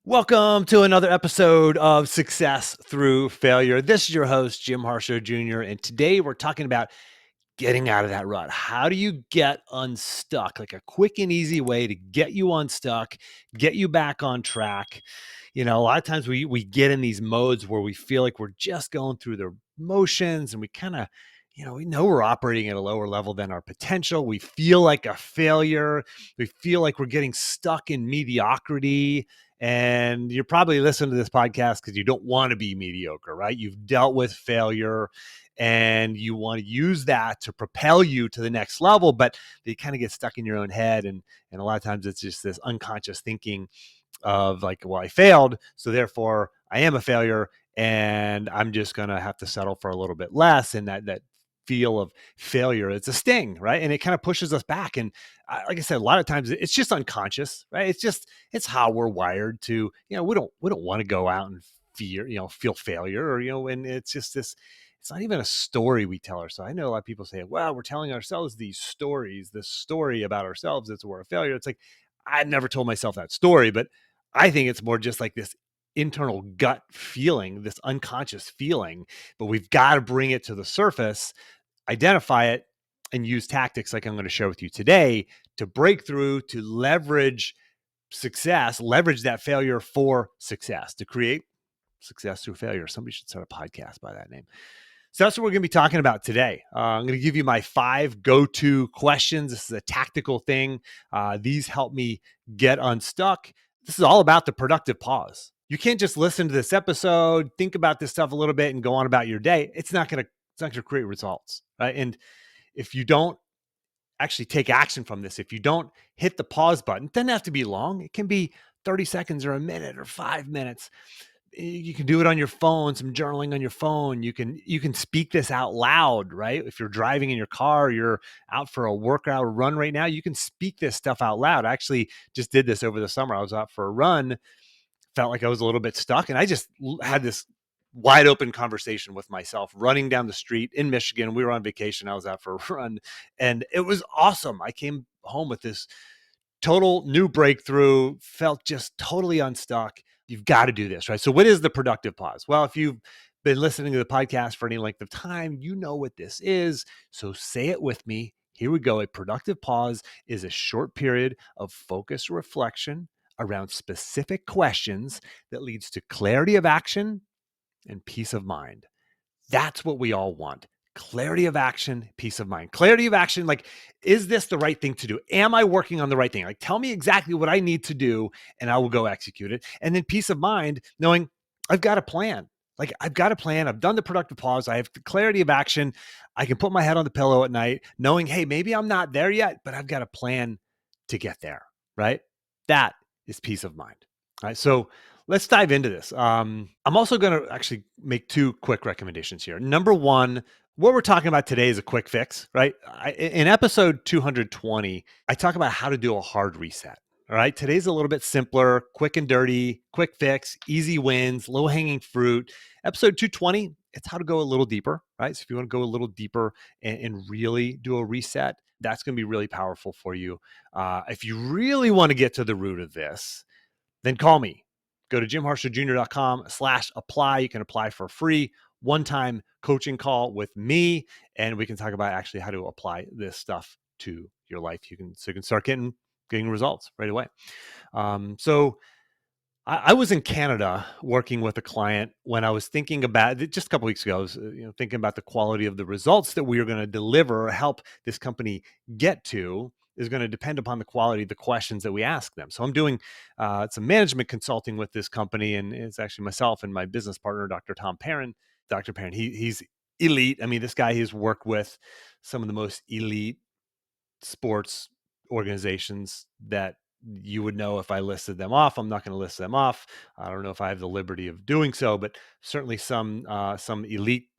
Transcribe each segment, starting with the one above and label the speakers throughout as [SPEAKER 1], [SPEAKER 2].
[SPEAKER 1] Welcome to another episode of Success Through Failure. This is your host, Jim Harshaw Jr., and today we're talking about getting out of that rut. How do you get unstuck? Like a quick and easy way to get you unstuck, get you back on track. A lot of times we get in these modes where we feel like we're just going through the motions and we kind of we know we're operating at a lower level than our potential. We feel like a failure. We feel like we're getting stuck in mediocrity. And you're probably listening to this podcast because you don't want to be mediocre, right? You've dealt with failure and you want to use that to propel you to the next level, but you kind of get stuck in your own head. And a lot of times it's just this unconscious thinking of like, well, I failed, so therefore I am a failure, and I'm just gonna have to settle for a little bit less. And that feel of failure, it's a sting, right? And it kind of pushes us back. And like I said, a lot of times it's just unconscious, right? It's how we're wired to, we don't want to go out and feel failure, or and it's just this. It's not even a story we tell ourselves. I know a lot of people say, well, we're telling ourselves these stories, this story about ourselves that we're a failure. It's like, I've never told myself that story, but I think it's more just like this internal gut feeling, this unconscious feeling, but we've got to bring it to the surface, identify it, and use tactics like I'm going to share with you today to break through, to leverage success, leverage that failure for success, to create success through failure. Somebody should start a podcast by that name. So that's what we're going to be talking about today. I'm going to give you my 5 go-to questions. This is a tactical thing. These help me get unstuck. This is all about the productive pause. You can't just listen to this episode, think about this stuff a little bit, and go on about your day. It's not going to create results, right? And if you don't actually take action from this, if you don't hit the pause button, it doesn't have to be long. It can be 30 seconds or a minute or 5 minutes. You can do it on your phone, some journaling on your phone. You can speak this out loud, right? If you're driving in your car, you're out for a workout or run right now, you can speak this stuff out loud. I actually just did this over the summer. I was out for a run, felt like I was a little bit stuck, and I just had this wide open conversation with myself running down the street in Michigan. We were on vacation. I was out for a run, and it was awesome. I came home with this total new breakthrough, felt just totally unstuck. You've got to do this, right? So what is the productive pause? Well, if you've been listening to the podcast for any length of time, you know what this is. So say it with me. Here we go. A productive pause is a short period of focused reflection around specific questions that leads to clarity of action and peace of mind. That's what we all want. Clarity of action, peace of mind. Clarity of action, like, is this the right thing to do? Am I working on the right thing? Like, tell me exactly what I need to do and I will go execute it. And then peace of mind, knowing I've got a plan. Like, I've got a plan. I've done the productive pause. I have the clarity of action. I can put my head on the pillow at night knowing, hey, maybe I'm not there yet, but I've got a plan to get there, right? That is peace of mind. All right. So let's dive into this. I'm also going to actually make 2 quick recommendations here. Number 1, what we're talking about today is a quick fix, right? In episode 220, I talk about how to do a hard reset. All right. Today's a little bit simpler, quick and dirty, quick fix, easy wins, low hanging fruit. Episode 220, it's how to go a little deeper, right? So if you want to go a little deeper and really do a reset, that's going to be really powerful for you. If you really want to get to the root of this, then call me. Go to jimharshawjr.com/apply. You can apply for a free one-time coaching call with me, and we can talk about actually how to apply this stuff to your life. You can start getting results right away. So I was in Canada working with a client when I was thinking about it just a couple weeks ago. I was thinking about the quality of the results that we are going to deliver or help this company get to is going to depend upon the quality of the questions that we ask them. So I'm doing some management consulting with this company, and it's actually myself and my business partner, Dr. Tom Perrin. Dr. Perrin, he's elite. I mean, this guy has worked with some of the most elite sports organizations that you would know if I listed them off. I'm not going to list them off. I don't know if I have the liberty of doing so, but certainly some elite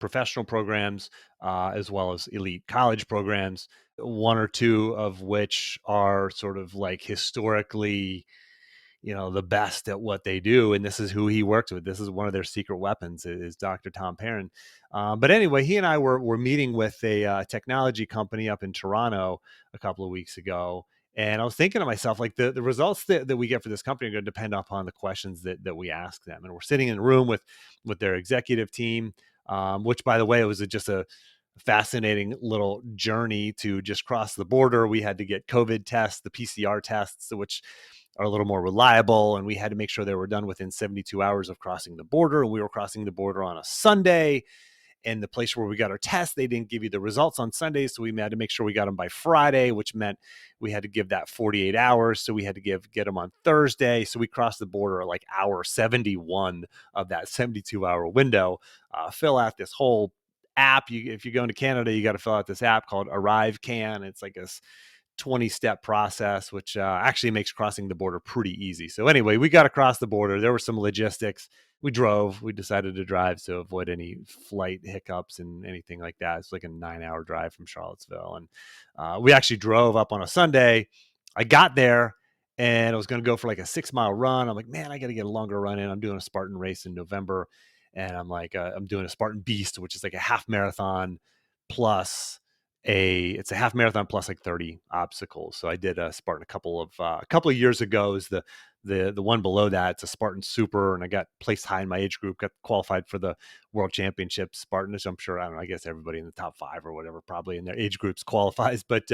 [SPEAKER 1] professional programs, as well as elite college programs, 1 or 2 of which are sort of like historically, the best at what they do. And this is who he works with. This is one of their secret weapons is Dr. Tom Perrin. But anyway, he and I were meeting with a technology company up in Toronto a couple of weeks ago. And I was thinking to myself, like the results that we get for this company are going to depend upon the questions that we ask them. And we're sitting in a room with their executive team, which, by the way, was just a fascinating little journey to just cross the border. We had to get COVID tests, the PCR tests, which are a little more reliable, and we had to make sure they were done within 72 hours of crossing the border. And we were crossing the border on a Sunday, and the place where we got our test, they didn't give you the results on Sunday. So we had to make sure we got them by Friday, which meant we had to give that 48 hours. So we had to get them on Thursday. So we crossed the border at like hour 71 of that 72-hour window. Fill out this whole app. If you're going to Canada, you got to fill out this app called Arrive Can. It's like a 20-step process, which actually makes crossing the border pretty easy. So anyway, we got across the border. There were some logistics. We decided to drive to avoid any flight hiccups and anything like that. It's like a 9-hour drive from Charlottesville. And we actually drove up on a Sunday. I got there and I was going to go for like a 6-mile run. I'm like, man, I got to get a longer run in. I'm doing a Spartan race in November. And I'm like, I'm doing a Spartan Beast, which is like a half marathon plus it's a half marathon plus like 30 obstacles. So I did a Spartan a couple of years ago. Is the one below that, it's a Spartan Super, and I got placed high in my age group, got qualified for the World Championship Spartan, which I'm sure, I don't know, I guess everybody in the top 5 or whatever probably in their age groups qualifies. But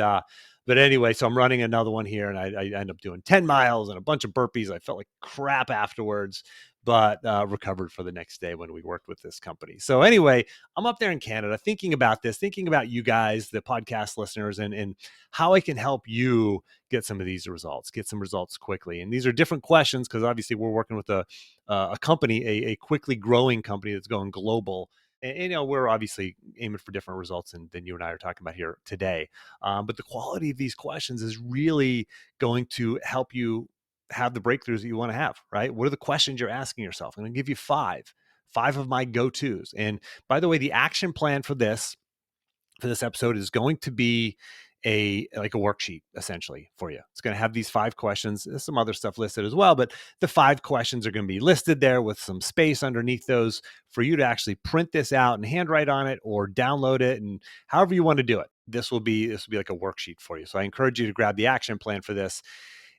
[SPEAKER 1] anyway, so I'm running another one here, and I end up doing 10 miles and a bunch of burpees. I felt like crap afterwards, but recovered for the next day when we worked with this company. So anyway, I'm up there in Canada thinking about this, thinking about you guys, the podcast listeners, and how I can help you get some of these results, get some results quickly. And these are different questions because obviously we're working with a company, a quickly growing company that's going global. And we're obviously aiming for different results than you and I are talking about here today. But the quality of these questions is really going to help you have the breakthroughs that you want to have, right? What are the questions you're asking yourself? I'm going to give you five of my go-tos. And by the way, the action plan for this episode is going to be a worksheet essentially for you. It's going to have these 5 questions. There's some other stuff listed as well, but the 5 questions are going to be listed there with some space underneath those for you to actually print this out and handwrite on it or download it, and however you want to do it. This will be like a worksheet for you. So I encourage you to grab the action plan for this.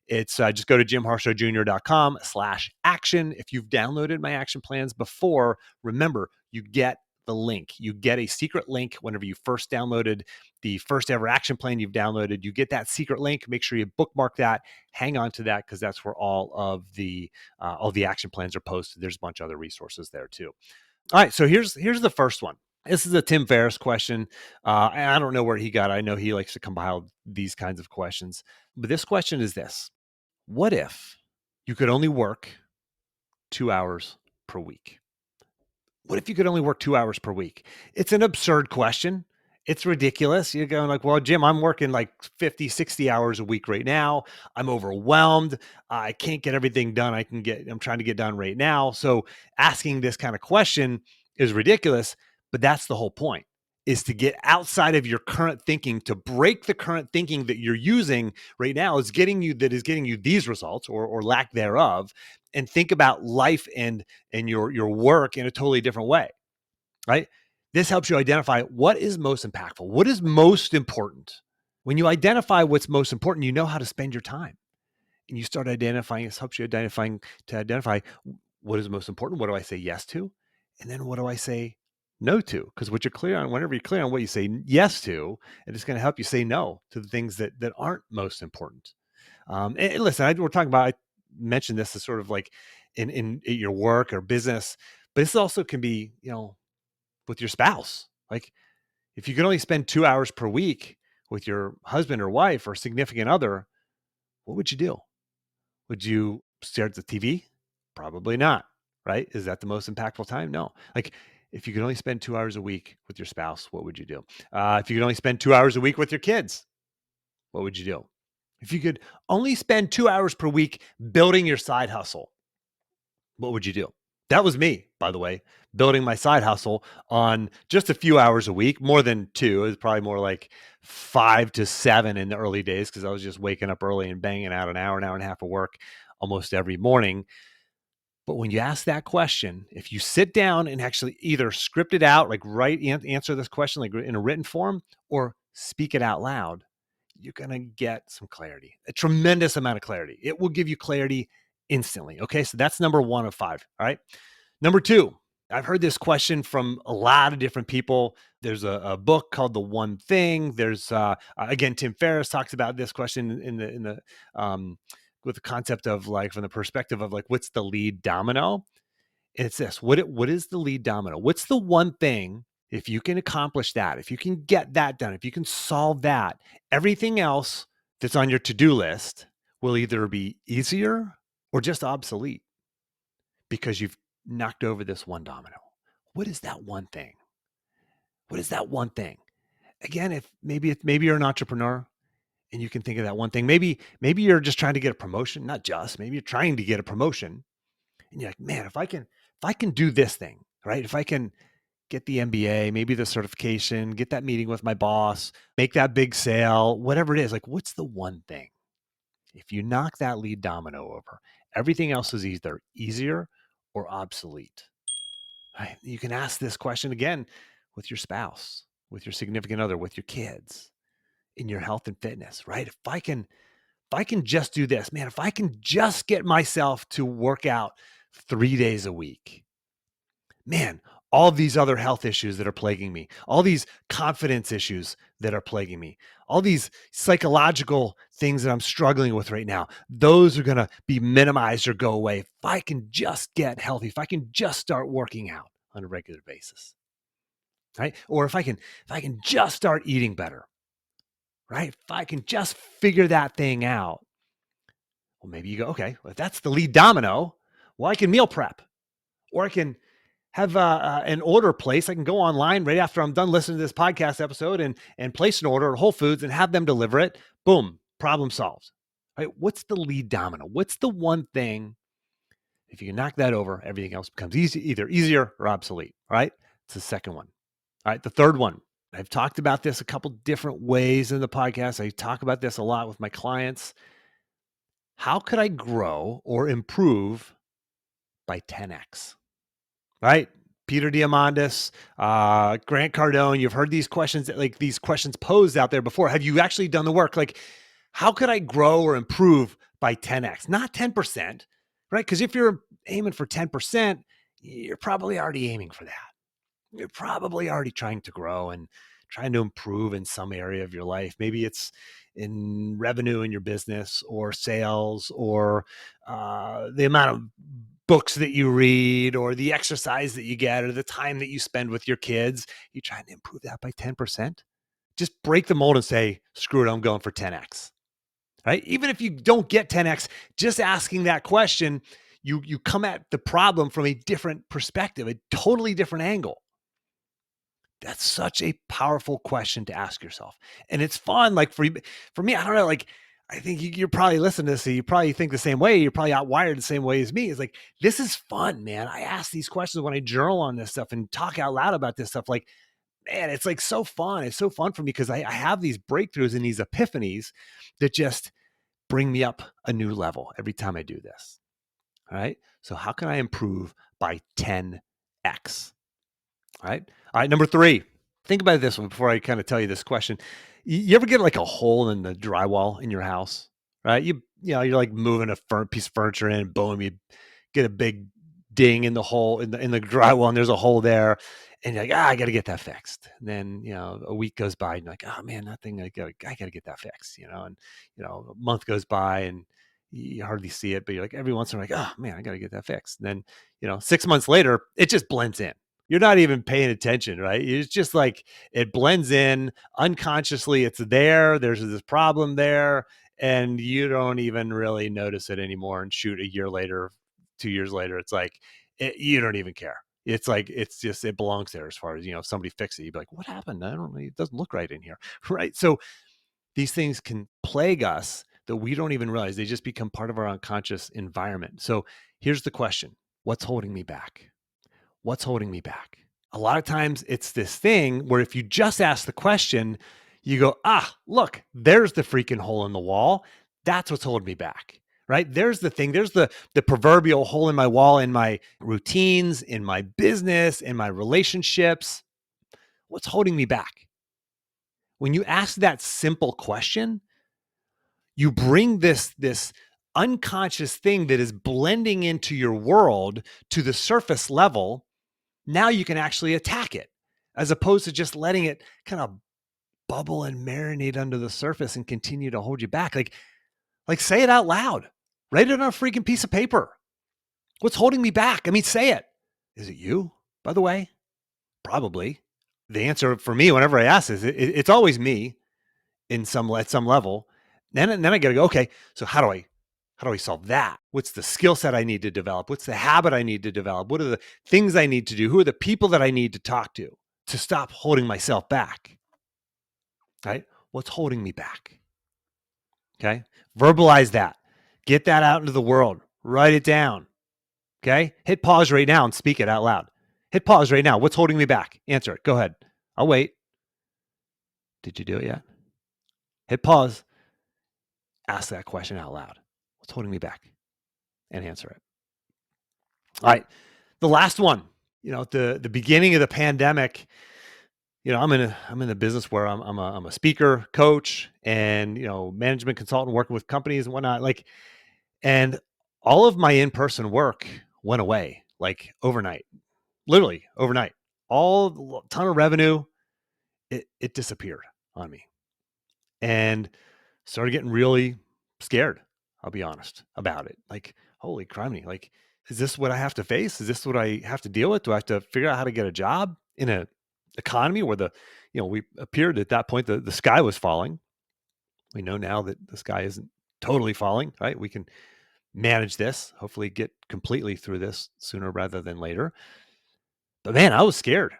[SPEAKER 1] It's just go to jimharshawjr.com/action. If you've downloaded my action plans before, remember, you get the link. You get a secret link whenever you first downloaded the first ever action plan you've downloaded. You get that secret link. Make sure you bookmark that. Hang on to that because that's where all of the action plans are posted. There's a bunch of other resources there too. All right, so here's the first one. This is a Tim Ferriss question. And I don't know where he got it. I know he likes to compile these kinds of questions. But this question is this: what if you could only work 2 hours per week? What if you could only work 2 hours per week? It's an absurd question. It's ridiculous. You're going like, well, Jim, I'm working like 50, 60 hours a week right now. I'm overwhelmed. I can't get everything done I'm trying to get done right now. So asking this kind of question is ridiculous, but that's the whole point, is to get outside of your current thinking, to break the current thinking that you're using right now is getting you these results or lack thereof, and think about life and your work in a totally different way, right? This helps you identify what is most impactful, what is most important. When you identify what's most important, you know how to spend your time, and you start identifying. This helps you identify what is most important. What do I say yes to? And then what do I say no to? Because whenever you're clear on what you say yes to, it's going to help you say no to the things that aren't most important. And listen, we're talking about, I mentioned this as sort of like in your work or business, but this also can be, with your spouse. Like if you can only spend 2 hours per week with your husband or wife or significant other, what would you do? Would you stare at the TV? Probably not, right? Is that the most impactful time? No. Like if you could only spend 2 hours a week with your spouse, what would you do? If you could only spend 2 hours a week with your kids, what would you do? If you could only spend 2 hours per week building your side hustle, what would you do? That was me, by the way, building my side hustle on just a few hours a week, more than 2. It was probably more like 5 to 7 in the early days because I was just waking up early and banging out an hour and a half of work almost every morning. But when you ask that question, if you sit down and actually either script it out, like answer this question like in a written form, or speak it out loud, you're going to get some clarity, a tremendous amount of clarity. It will give you clarity instantly. Okay. So that's number 1 of 5. All right. Number 2, I've heard this question from a lot of different people. There's a book called The One Thing. There's again, Tim Ferriss talks about this question in the with the concept of like from the perspective of like what's the lead domino. And it's this: what is the lead domino? What's the one thing? If you can accomplish that, if you can get that done, if you can solve that, everything else that's on your to-do list will either be easier or just obsolete because you've knocked over this one domino. What is that one thing? What is that one thing? Again, if maybe you're an entrepreneur and you can think of that one thing. Maybe you're just trying to get a promotion, not just, maybe you're trying to get a promotion and you're like, man, if I can do this thing, right? If I can get the MBA, maybe the certification, get that meeting with my boss, make that big sale, whatever it is, like what's the one thing? If you knock that lead domino over, everything else is either easier or obsolete. Right? You can ask this question again with your spouse, with your significant other, with your kids, in your health and fitness, right? If I can just do this, man, if I can just get myself to work out 3 days a week, man, all of these other health issues that are plaguing me, all these confidence issues that are plaguing me, all these psychological things that I'm struggling with right now, those are going to be minimized or go away if I can just get healthy, if I can just start working out on a regular basis, right? Or if I can just start eating better, right? If I can just figure that thing out, well, maybe you go, okay, well, if that's the lead domino, well, I can meal prep, or I can have an order place. I can go online right after I'm done listening to this podcast episode and place an order at Whole Foods and have them deliver it. Boom, problem solved. Right? What's the lead domino? What's the one thing? If you can knock that over, everything else becomes either easier or obsolete. All right. It's the second one. All right. The third one. I've talked about this a couple different ways in the podcast. I talk about this a lot with my clients. How could I grow or improve by 10x? Right? Peter Diamandis, Grant Cardone, you've heard these questions, like these questions posed out there before. Have you actually done the work? Like, how could I grow or improve by 10x? Not 10%, right? Because if you're aiming for 10%, you're probably already aiming for that. You're probably already trying to grow and trying to improve in some area of your life. Maybe it's in revenue in your business or sales or the amount of books that you read or the exercise that you get or the time that you spend with your kids. You're trying to improve that by 10%. Just break the mold and say, screw it, I'm going for 10x. Right? Even if you don't get 10x, just asking that question, you come at the problem from a different perspective, a totally different angle. That's such a powerful question to ask yourself. And it's fun. Like for me, I don't know, like I think you're probably listening to this, so you probably think the same way. You're probably outwired the same way as me. It's like, this is fun, man. I ask these questions when I journal on this stuff and talk out loud about this stuff. Like, man, it's like so fun. It's so fun for me because I have these breakthroughs and these epiphanies that just bring me up a new level every time I do this. All right. So how can I improve by 10x? All right. All right. Number 3, think about this one before I kind of tell you this question. You ever get like a hole in the drywall in your house, right? You're like moving a piece of furniture in, boom, you get a big ding in the hole in the drywall, and there's a hole there, and you're like, I got to get that fixed. And then a week goes by, and you're like, oh man, that thing, I got to get that fixed, and a month goes by, and you hardly see it, but you're like every once in a while, like, oh man, I got to get that fixed. And then 6 months later, it just blends in. You're not even paying attention, right? It's just like it blends in unconsciously. It's there. There's this problem there, and you don't even really notice it anymore. And shoot, a year later, 2 years later, it's like you don't even care. It's like it belongs there as far as if somebody fixes it. You'd be like, what happened? I don't know. It doesn't look right in here, right? So these things can plague us that we don't even realize. They just become part of our unconscious environment. So here's the question: what's holding me back? What's holding me back? A lot of times it's this thing where if you just ask the question, you go, look, there's the freaking hole in the wall. That's what's holding me back, right? There's the thing. There's the proverbial hole in my wall in my routines, in my business, in my relationships. What's holding me back? When you ask that simple question, You bring this unconscious thing that is blending into your world to the surface level. Now you can actually attack it as opposed to just letting it kind of bubble and marinate under the surface and continue to hold you back. Like say it out loud. Write it on a freaking piece of paper. What's holding me back? I mean, say it. Is it you, by the way? Probably. The answer for me, whenever I ask is it's always me at some level. Then I got to go, okay, so how do I solve that? What's the skill set I need to develop? What's the habit I need to develop? What are the things I need to do? Who are the people that I need to talk to stop holding myself back? Right? What's holding me back? Okay. Verbalize that. Get that out into the world. Write it down. Okay. Hit pause right now and speak it out loud. Hit pause right now. What's holding me back? Answer it. Go ahead. I'll wait. Did you do it yet? Hit pause. Ask that question out loud. What's holding me back? And answer it. All right. The last one, at the beginning of the pandemic, I'm in the business where I'm a speaker, coach, and management consultant working with companies and whatnot. And all of my in-person work went away like overnight, literally overnight. All ton of revenue, it disappeared on me, and started getting really scared. I'll be honest about it. Like, holy criminy! Like, is this what I have to face? Is this what I have to deal with? Do I have to figure out how to get a job in a economy where we appeared at that point, the sky was falling. We know now that the sky isn't totally falling, right? We can manage this, hopefully get completely through this sooner rather than later. But man, I was scared.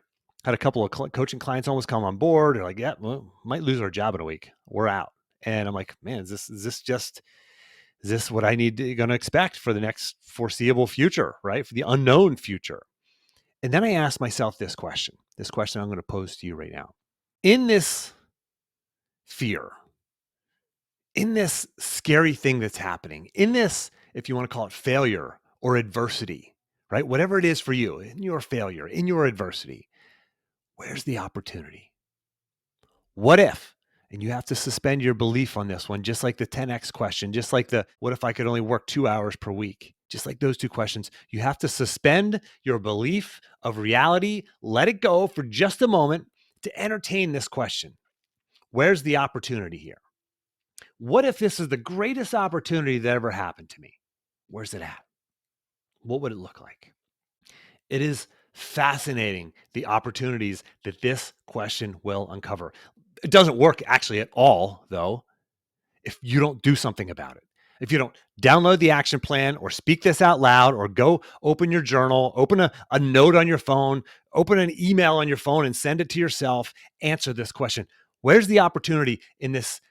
[SPEAKER 1] Had a couple of coaching clients almost come on board. They're like, yeah, well, might lose our job in a week. We're out. And I'm like, man, is this what I going to expect for the next foreseeable future, right? For the unknown future. And then I asked myself this question I'm going to pose to you right now. In this fear, in this scary thing that's happening, in this, if you want to call it failure or adversity, right? Whatever it is for you, in your failure, in your adversity, where's the opportunity? What if? And you have to suspend your belief on this one, just like the 10X question, just like the what if I could only work 2 hours per week? Just like those two questions, you have to suspend your belief of reality, let it go for just a moment to entertain this question. Where's the opportunity here? What if this is the greatest opportunity that ever happened to me? Where's it at? What would it look like? It is fascinating, the opportunities that this question will uncover. It doesn't work actually at all, though, if you don't do something about it. If you don't download the action plan or speak this out loud or go open your journal, open a note on your phone, open an email on your phone and send it to yourself, answer this question. Where's the opportunity in this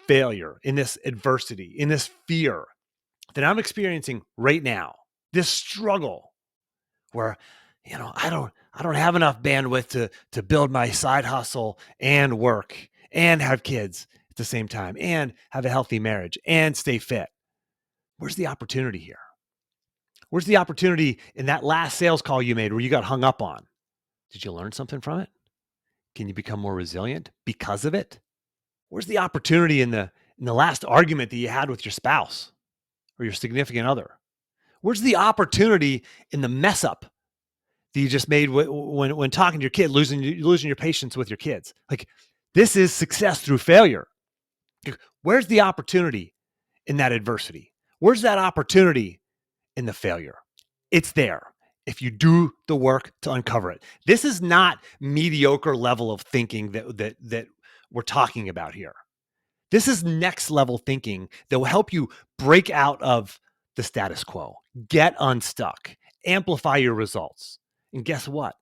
[SPEAKER 1] failure, in this adversity, in this fear that I'm experiencing right now? This struggle where, I don't have enough bandwidth to build my side hustle and work and have kids at the same time and have a healthy marriage and stay fit. Where's the opportunity here? Where's the opportunity in that last sales call you made where you got hung up on? Did you learn something from it? Can you become more resilient because of it? Where's the opportunity in the last argument that you had with your spouse or your significant other? Where's the opportunity in the mess up that you just made when talking to your kid, losing your patience with your kids? Like, this is success through failure. Where's the opportunity in that adversity? Where's that opportunity in the failure? It's there if you do the work to uncover it. This is not mediocre level of thinking that we're talking about here. This is next level thinking that will help you break out of the status quo, get unstuck, amplify your results. And guess what?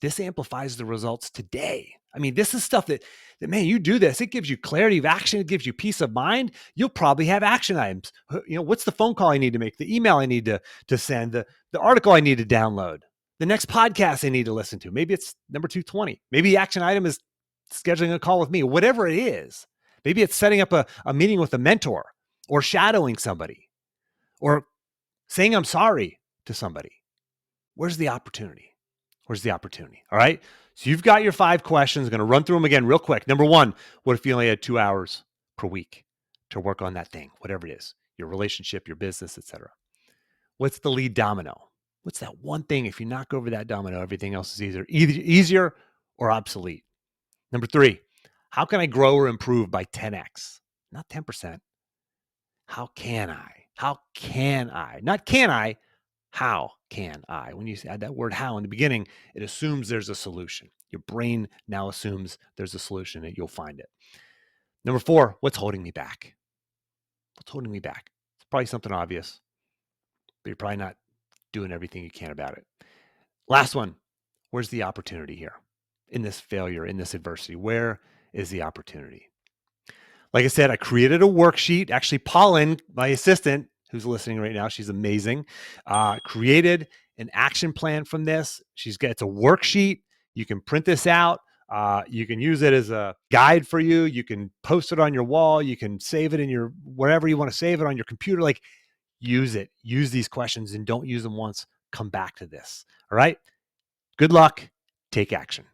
[SPEAKER 1] This amplifies the results today. I mean, this is stuff that man, you do this, it gives you clarity of action, it gives you peace of mind. You'll probably have action items. What's the phone call I need to make, the email I need to send, the article I need to download, the next podcast I need to listen to. Maybe it's number 220. Maybe the action item is scheduling a call with me, whatever it is. Maybe it's setting up a meeting with a mentor or shadowing somebody or saying I'm sorry to somebody. Where's the opportunity? Where's the opportunity? All right. So you've got your 5 questions. I'm going to run through them again real quick. Number 1, what if you only had 2 hours per week to work on that thing, whatever it is, your relationship, your business, etc. What's the lead domino? What's that one thing? If you knock over that domino, everything else is either easier or obsolete. Number 3, how can I grow or improve by 10x? Not 10%. How can I? How can I? Not can I, how can I? When you add that word how in the beginning, it assumes there's a solution. Your brain now assumes there's a solution and you'll find it. Number 4, what's holding me back? What's holding me back? It's probably something obvious, but you're probably not doing everything you can about it. Last one, where's the opportunity here? In this failure, in this adversity, where is the opportunity? Like I said, I created a worksheet. Actually, Paulin, my assistant, who's listening right now, she's amazing, created an action plan from this. It's a worksheet. You can print this out. You can use it as a guide for you. You can post it on your wall. You can save it in your, wherever you want to save it on your computer. Like, use it. Use these questions and don't use them once. Come back to this. All right. Good luck. Take action.